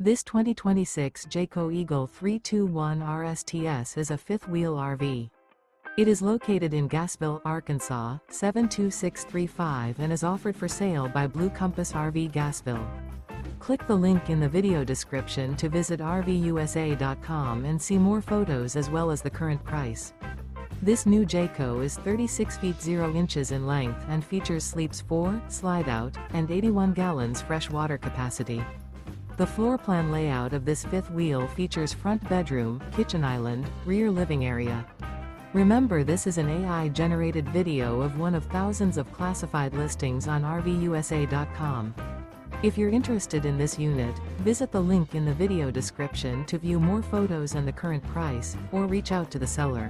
This 2026 Jayco Eagle 321 RSTS is a fifth-wheel RV. It is located in Gassville, Arkansas, 72635 and is offered for sale by Blue Compass RV Gassville. Click the link in the video description to visit RVUSA.com and see more photos as well as the current price. This new Jayco is 36 feet 0 inches in length and features sleeps 4, slide-out, and 81 gallons fresh water capacity. The floor plan layout of this fifth wheel features front bedroom, kitchen island, rear living area. Remember, this is an AI-generated video of one of thousands of classified listings on RVUSA.com. If you're interested in this unit, visit the link in the video description to view more photos and the current price, or reach out to the seller.